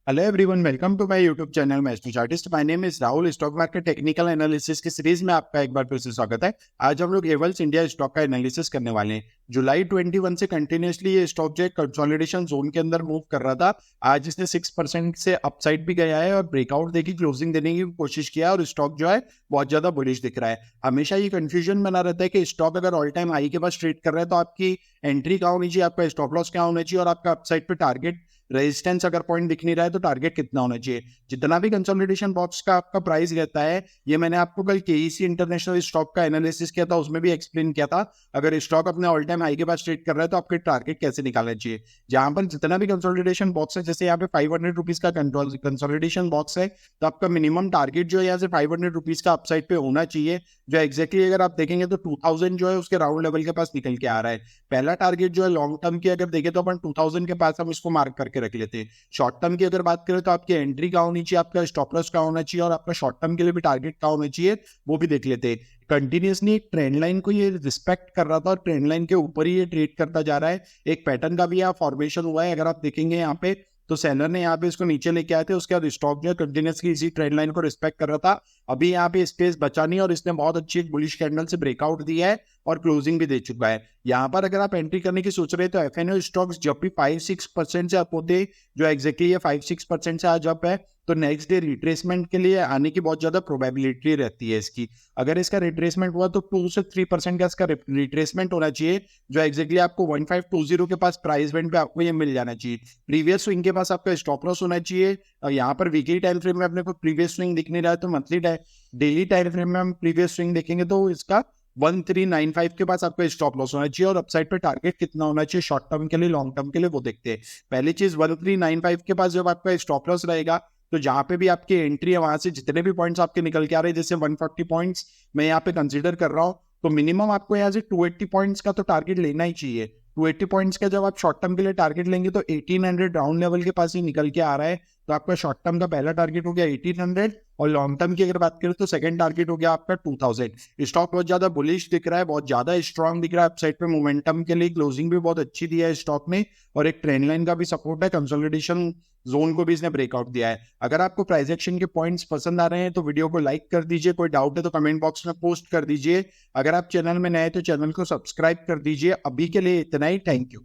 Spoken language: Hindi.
Hello everyone, welcome to my YouTube channel Master Chartist. My name is Rahul. Stock market technical analysis की सीरीज में आपका एक बार फिर से स्वागत है। आज हम लोग हेवल्स इंडिया स्टॉक का एनालिसिस करने वाले हैं। जुलाई 21 से कंटिन्यूसली ये स्टॉक जो है कंसोलिडेशन जोन के अंदर मूव कर रहा था। आज इसने 6% से अपसाइड भी गया है और ब्रेकआउट देखी, क्लोजिंग देने की कोशिश किया और स्टॉक जो है बहुत ज्यादा बुलिश दिख रहा है। हमेशा ये कंफ्यूजन बना रहता है कि स्टॉक अगर ऑल टाइम हाई के पास ट्रेड कर रहा है तो आपकी एंट्री क्या होनी चाहिए, आपका स्टॉप लॉस क्या होना चाहिए और आपका अपसाइड पे टारगेट रेजिस्टेंस अगर पॉइंट दिख नहीं रहा है तो टारगेट कितना होना चाहिए। जितना भी कंसोलिडेशन बॉक्स का आपका प्राइस रहता है, ये मैंने आपको कल केईसी इंटरनेशनल स्टॉक का एनालिसिस किया था, उसमें भी एक्सप्लेन किया था। अगर स्टॉक अपने ऑल टाइम हाई के पास ट्रेड कर रहा है तो आपके टारगेट कैसे निकालना चाहिए। जहां पर जितना भी कंसोलिडेशन बॉक्स है, जैसे यहाँ पे 500 रुपीज का कंसोलिडेशन बॉक्स है, तो आपका मिनिमम टारगेट जो है यहाँ से 500 रुपीज का अपसाइड पे होना चाहिए। जो एग्जैक्टली अगर आप देखेंगे तो 2000 जो है उसके राउंड लेवल के पास निकल के आ रहा है। पहला टारगेट जो है लॉन्ग टर्म की अगर देखें तो अपन 2000 के पास हम इसको मार्क करके रख लेते हैं। शॉर्ट टर्म की अगर बात करें तो आपकी एंट्री क्या होनी चाहिए, आपका स्टॉप लॉस क्या होना चाहिए और आपका शॉर्ट टर्म के लिए भी टारगेट क्या होना चाहिए, वो भी देख लेते हैं। कंटिन्यूसली एक ट्रेंड लाइन को ये रिस्पेक्ट कर रहा था और ट्रेंड लाइन के ऊपर ही ये ट्रेड करता जा रहा है। एक पैटर्न का भी यहाँ फॉर्मेशन हुआ है। अगर आप देखेंगे यहाँ पे तो सेलर ने यहाँ पे इसको नीचे लेके आए थे, उसके बाद स्टॉक जो है कंटिन्यूसली इसी ट्रेंड लाइन को रिस्पेक्ट कर रहा था। अभी यहाँ पे स्पेस बचा नहीं और इसने बहुत अच्छी बुलिश कैंडल से ब्रेकआउट दिया है और क्लोजिंग भी दे चुका है। यहाँ पर अगर आप एंट्री करने की सोच रहे हैं तो एफएनओ स्टॉक्स जब भी 5-6% से अप होते, जो एग्जैक्टली ये 5-6% से आज अप है, तो नेक्स्ट डे रिट्रेसमेंट के लिए आने की बहुत ज्यादा प्रोबेबिलिटी रहती है इसकी। अगर इसका रिट्रेसमेंट हुआ तो 2 से 3% का इसका रिट्रेसमेंट होना चाहिए, जो एग्जैक्टली आपको 1520 के पास प्राइस बैंड पे आपको ये मिल जाना चाहिए। प्रीवियस स्विंग के पास आपका स्टॉप लॉस होना चाहिए। और यहाँ पर वीकली टाइम फ्रेम में अपने को प्रीवियस स्विंग दिख नहीं रहा है, तो मंथली डेली टाइम फ्रेम में हम प्रीवियस स्विंग देखेंगे तो इसका 1395 के पास आपका स्टॉप लॉस होना चाहिए और अपसाइड पे टारगेट कितना होना चाहिए शॉर्ट टर्म के लिए, लॉन्ग टर्म के लिए, वो देखते हैं। पहली चीज 1395 के पास जब आपका स्टॉप लॉस रहेगा तो जहां पे भी आपकी एंट्री है वहां से जितने भी पॉइंट्स आपके निकल के आ रहे हैं, जैसे 140 पॉइंट्स मैं यहाँ पे कंसीडर कर रहा हूँ, तो मिनिमम आपको यहाँ से 280 पॉइंट्स का तो टारगेट लेना ही चाहिए। 280 पॉइंट्स का जब आप शॉर्ट टर्म के लिए टारगेट लेंगे तो 1800 राउंड लेवल के पास ही निकल के आ रहा है। तो आपका शॉर्ट टर्म का पहला टारगेट हो गया 1800 और लॉन्ग टर्म की अगर बात करें तो सेकंड टारगेट हो गया आपका 2000। स्टॉक बहुत ज्यादा बुलिश दिख रहा है, बहुत ज्यादा स्ट्रॉन्ग दिख रहा है। अपसाइड पे मोमेंटम के लिए क्लोजिंग भी बहुत अच्छी दी है स्टॉक ने और एक ट्रेंड लाइन का भी सपोर्ट है। कंसोलिडेशन जोन को भी इसने ब्रेकआउट दिया है। अगर आपको प्राइस एक्शन के पॉइंट्स पसंद आ रहे हैं तो वीडियो को लाइक कर दीजिए। कोई डाउट है तो कमेंट बॉक्स में पोस्ट कर दीजिए। अगर आप चैनल में नए हैं तो चैनल को सब्सक्राइब कर दीजिए। अभी के लिए इतना ही, थैंक यू।